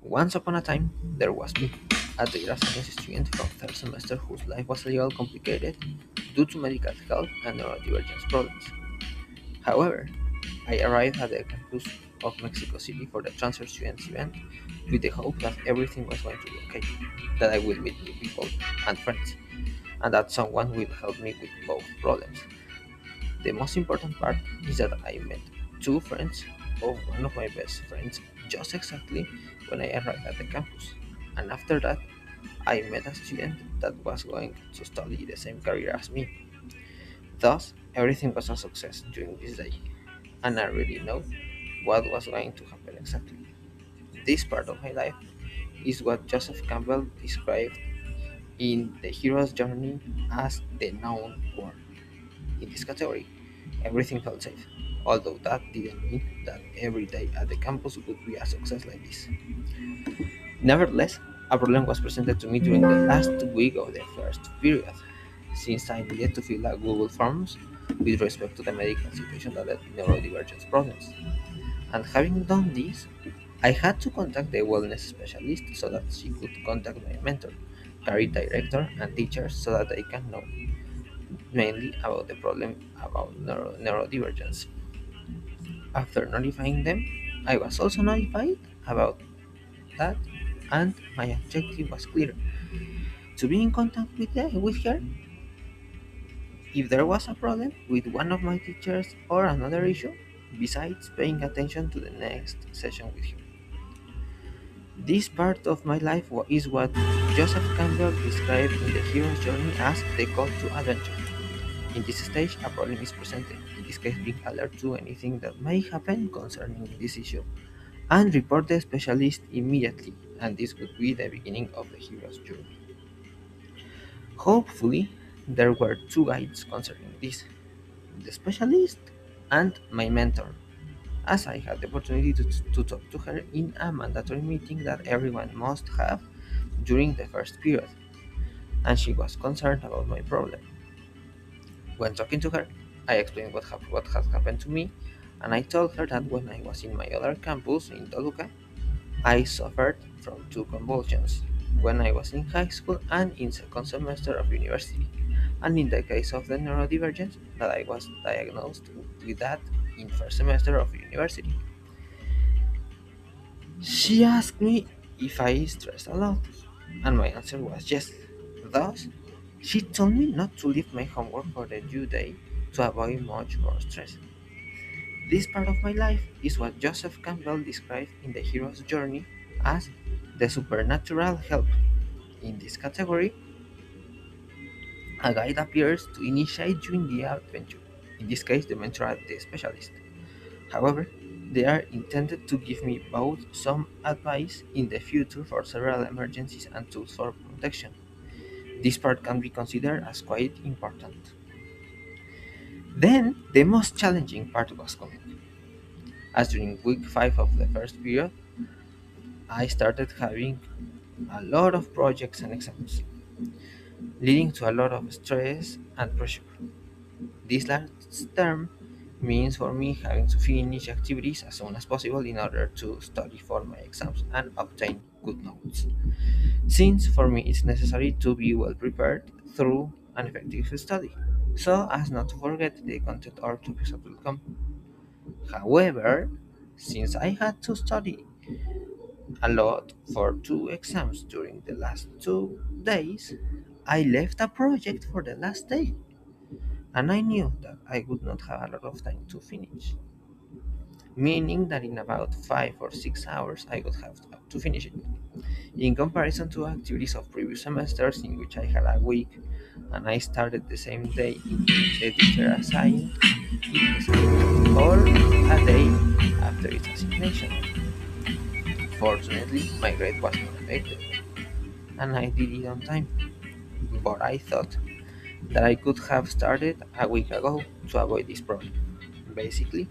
Once upon a time, there was me, a data science student from third semester whose life was a little complicated due to medical health and neurodivergence problems. However, I arrived at the campus of Mexico City for the transfer students event with the hope that everything was going to be okay, that I will meet new people and friends, and that someone will help me with both problems. The most important part is that I met two friends of one of my best friends just exactly when I arrived at the campus. And after that, I met a student that was going to study the same career as me. Thus, everything was a success during this day, and I already know what was going to happen exactly. This part of my life is what Joseph Campbell described in The Hero's Journey as the known world. In this category, everything felt safe, although that didn't mean that every day at the campus would be a success like this. Nevertheless, a problem was presented to me during the last week of the first period, since I needed to fill out Google Forms with respect to the medical situation that led to neurodivergence problems. And having done this, I had to contact the wellness specialist so that she could contact my mentor, career director, and teachers so that they can know mainly about the problem about neurodivergence. After notifying them, I was also notified about that, and my objective was clear: to be in contact with her if there was a problem with one of my teachers or another issue, besides paying attention to the next session with her. This part of my life is what Joseph Campbell described in The Hero's Journey as the call to adventure. In this stage, a problem is presented, in this case being alert to anything that may happen concerning this issue, and report the specialist immediately, and this would be the beginning of the hero's journey. Hopefully, there were two guides concerning this: the specialist and my mentor, as I had the opportunity to talk to her in a mandatory meeting that everyone must have during the first period, and she was concerned about my problem. When talking to her, I explained what had happened to me, and I told her that when I was in my other campus in Toluca, I suffered from two convulsions when I was in high school and in second semester of university, and in the case of the neurodivergence, that I was diagnosed with that in first semester of university. She asked me if I stressed a lot, and my answer was yes. Thus, she told me not to leave my homework for the due day to avoid much more stress. This part of my life is what Joseph Campbell described in The Hero's Journey as the supernatural help. In this category, a guide appears to initiate you in the adventure, in this case, the mentor, the specialist. However, they are intended to give me both some advice in the future for several emergencies and tools for protection. This part can be considered as quite important. Then, the most challenging part was coming, as during week 5 of the first period, I started having a lot of projects and exams, leading to a lot of stress and pressure. This last term means for me having to finish activities as soon as possible in order to study for my exams and obtain good notes. Since for me it's necessary to be well prepared through an effective study, so as not to forget the content or topics that will come. However, since I had to study a lot for two exams during the last 2 days, I left a project for the last day, and I knew that I would not have a lot of time to finish, meaning that in about 5 or 6 hours I would have to finish it. In comparison to activities of previous semesters in which I had a week and I started the same day in which the teacher assigned it scheduled or a day after its assignation. Fortunately, my grade was not affected and I did it on time, but I thought that I could have started a week ago to avoid this problem, basically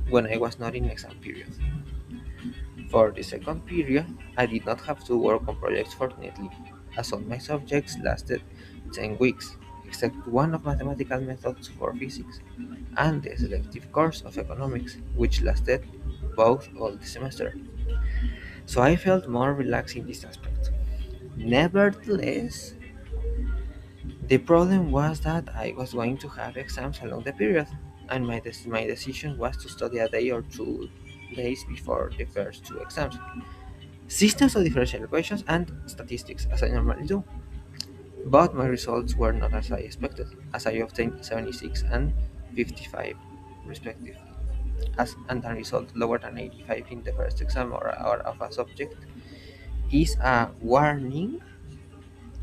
when I was not in exam period. For the second period, I did not have to work on projects fortunately, as all my subjects lasted 10 weeks, except one of mathematical methods for physics, and the selective course of economics, which lasted both all the semester. so I felt more relaxed in this aspect. Nevertheless, the problem was that I was going to have exams along the period, and my decision was to study a day or 2 days before the first two exams. Systems of differential equations and statistics, as I normally do. But my results were not as I expected, as I obtained 76 and 55 respectively. As and a result lower than 85 in the first exam or of a subject is a warning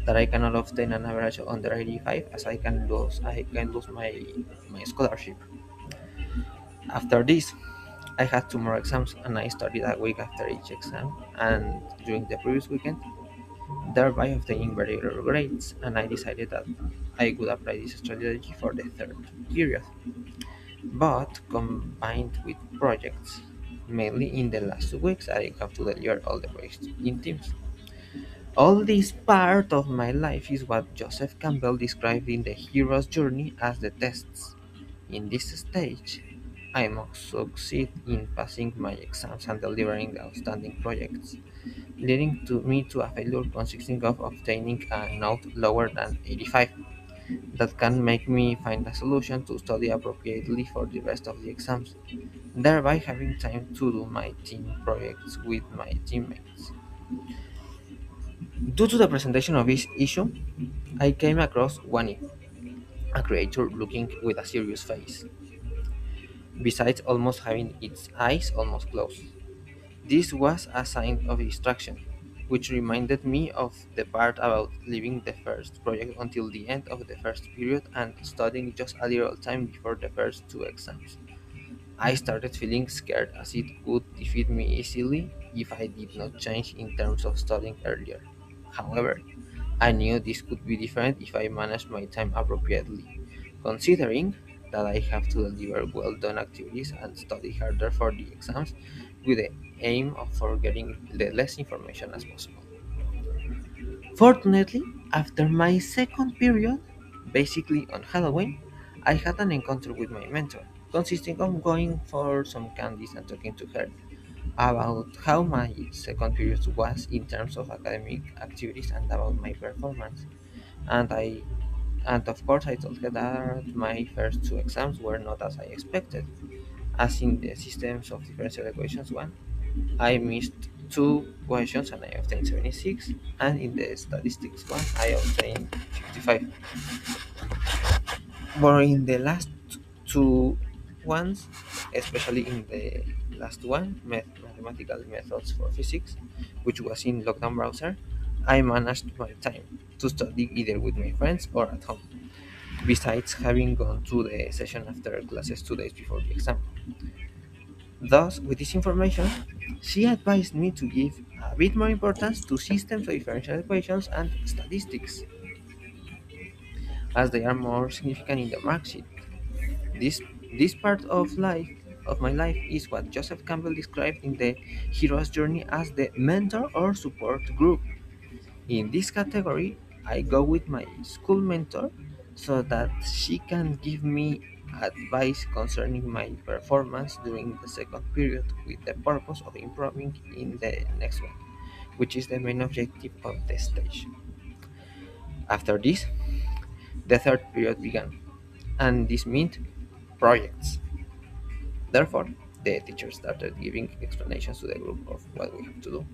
that I cannot obtain an average under 85, as I can lose my scholarship. After this, I had two more exams and I studied a week after each exam and during the previous weekend, thereby obtaining very low grades, and I decided that I would apply this strategy for the third period, but combined with projects. Mainly in the last 2 weeks, I have to deliver all the projects in teams. All this part of my life is what Joseph Campbell described in The Hero's Journey as the tests. In this stage, I must succeed in passing my exams and delivering the outstanding projects, leading to me to a failure consisting of obtaining a note lower than 85 that can make me find a solution to study appropriately for the rest of the exams, thereby having time to do my team projects with my teammates. Due to the presentation of this issue, I came across Wani, a creature looking with a serious face, besides almost having its eyes almost closed. This was a sign of distraction, which reminded me of the part about leaving the first project until the end of the first period and studying just a little time before the first two exams. I started feeling scared as it could defeat me easily if I did not change in terms of studying earlier. However, I knew this could be different if I managed my time appropriately, considering that I have to deliver well done activities and study harder for the exams with the aim of forgetting the less information as possible. Fortunately, after my second period, basically on Halloween, I had an encounter with my mentor, consisting of going for some candies and talking to her about how my second period was in terms of academic activities and about my performance. And I and of course I told her that my first two exams were not as I expected, as in the systems of differential equations one I missed two questions and I obtained 76, and in the statistics one I obtained 55. But in the last two ones, especially in the last one, mathematical methods for physics, which was in lockdown browser, I managed my time to study either with my friends or at home, besides having gone to the session after classes 2 days before the exam. Thus, with this information, she advised me to give a bit more importance to systems of differential equations and statistics, as they are more significant in the mark sheet. This this part of my life is what Joseph Campbell described in the hero's journey as the mentor or support group. In this category, I go with my school mentor so that she can give me advice concerning my performance during the second period with the purpose of improving in the next one, which is the main objective of the stage. After this, the third period began, and this meant projects. Therefore, the teacher started giving explanations to the group of what we have to do.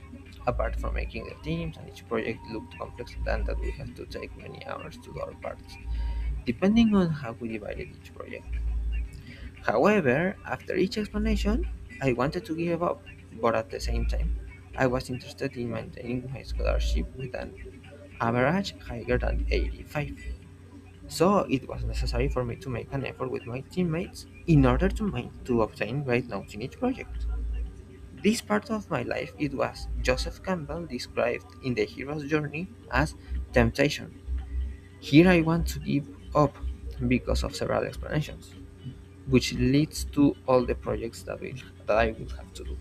Apart from making the teams, and each project looked complex and that we had to take many hours to do our parts, depending on how we divided each project. However, after each explanation, I wanted to give up, but at the same time, I was interested in maintaining my scholarship with an average higher than 85. So it was necessary for me to make an effort with my teammates in order to obtain great notes in each project. This part of my life it was Joseph Campbell described in The Hero's Journey as temptation. Here I want to give up because of several explanations, which leads to all the projects that I will have to do.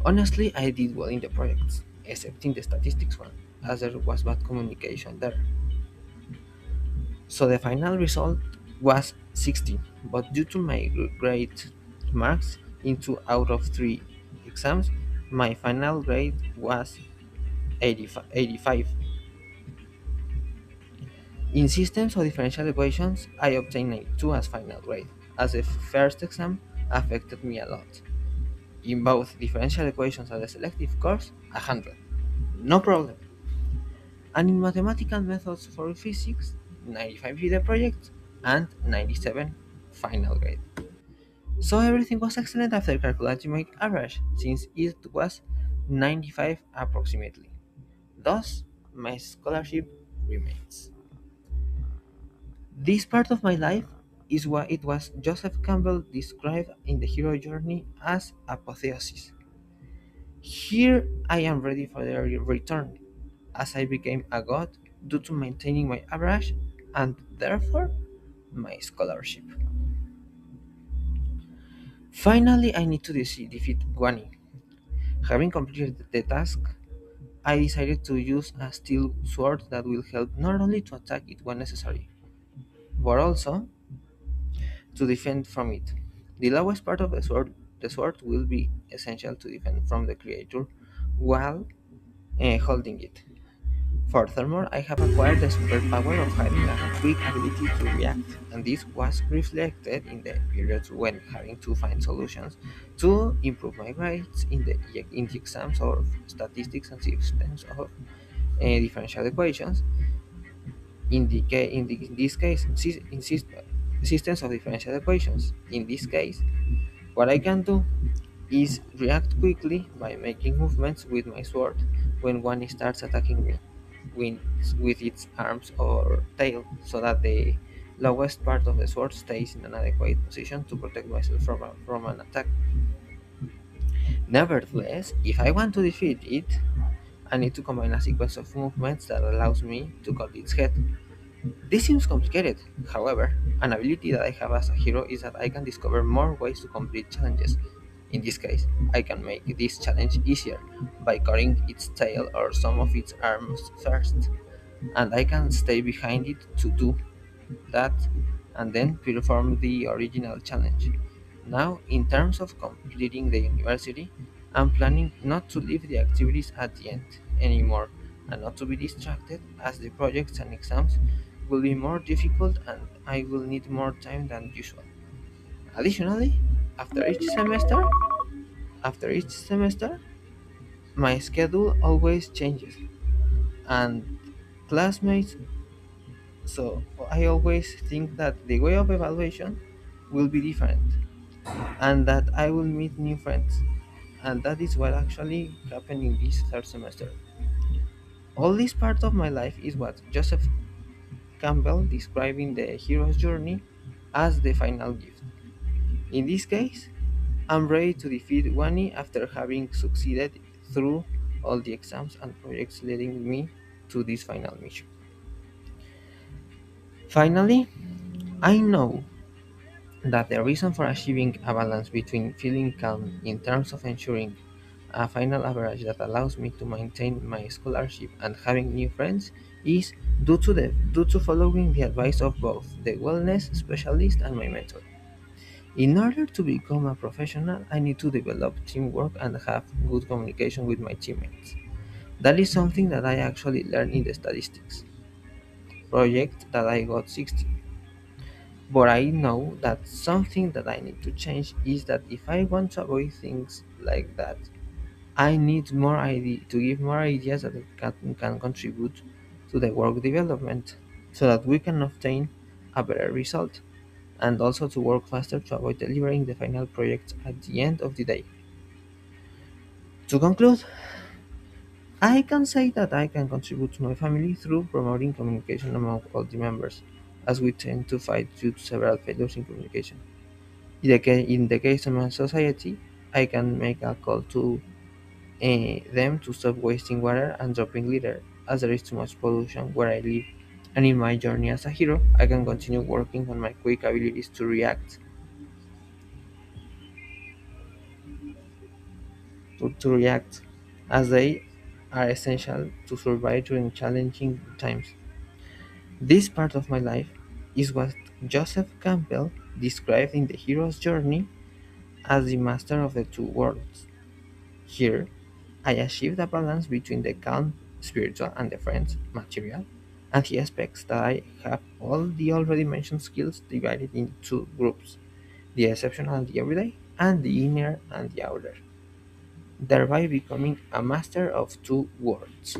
Honestly, I did well in the projects, except in the statistics one, as there was bad communication there. So the final result was 16, but due to my great marks in 2 out of 3 exams, My final grade was 85. In systems of differential equations, I obtained 92 as final grade, as the first exam affected me a lot. In both differential equations and the selective course, 100. No problem. And in mathematical methods for physics, 95 video project and 97 final grade. So everything was excellent after calculating my average, since it was 95 approximately. Thus, my scholarship remains. This part of my life is what it was Joseph Campbell described in the hero journey as apotheosis. Here I am ready for the return, as I became a god due to maintaining my average and therefore my scholarship. Finally, I need to defeat Guani. Having completed the task, I decided to use a steel sword that will help not only to attack it when necessary, but also to defend from it. The lowest part of the sword will be essential to defend from the creature while holding it. Furthermore, I have acquired the superpower of having a quick ability to react, and this was reflected in the periods when having to find solutions to improve my grades in the exams of statistics and systems of differential equations. In this case, systems of differential equations. In this case, what I can do is react quickly by making movements with my sword when one starts attacking me with, with its arms or tail, so that the lowest part of the sword stays in an adequate position to protect myself from an attack. Nevertheless, if I want to defeat it, I need to combine a sequence of movements that allows me to cut its head. This seems complicated. However, an ability that I have as a hero is that I can discover more ways to complete challenges. In this case, I can make this challenge easier by cutting its tail or some of its arms first, and I can stay behind it to do that and then perform the original challenge. Now, in terms of completing the university, I'm planning not to leave the activities at the end anymore and not to be distracted, as the projects and exams will be more difficult and I will need more time than usual. Additionally, after each semester, after each semester, my schedule always changes and classmates, so I always think that the way of evaluation will be different and that I will meet new friends. And that is what actually happened in this third semester. All this part of my life is what Joseph Campbell describing the hero's journey as the final gift. In this case, I'm ready to defeat Wani after having succeeded through all the exams and projects leading me to this final mission. Finally, I know that the reason for achieving a balance between feeling calm in terms of ensuring a final average that allows me to maintain my scholarship and having new friends is due to following the advice of both the wellness specialist and my mentor. In order to become a professional, I need to develop teamwork and have good communication with my teammates. That is something that I actually learned in the statistics project that I got 60. But I know that something that I need to change is that if I want to avoid things like that, I need to give more ideas that can contribute to the work development so that we can obtain a better result and also to work faster to avoid delivering the final project at the end of the day. To conclude, I can say that I can contribute to my family through promoting communication among all the members, as we tend to fight due to several failures in communication. In the case of my society, I can make a call to them to stop wasting water and dropping litter, as there is too much pollution where I live. And in my journey as a hero, I can continue working on my quick abilities to react, as they are essential to survive during challenging times. This part of my life is what Joseph Campbell described in The Hero's Journey as the master of the two worlds. Here, I achieved a balance between the calm spiritual and the friends material, and he expects that I have all the already mentioned skills divided into two groups, the exceptional and the everyday, and the inner and the outer, thereby becoming a master of two worlds.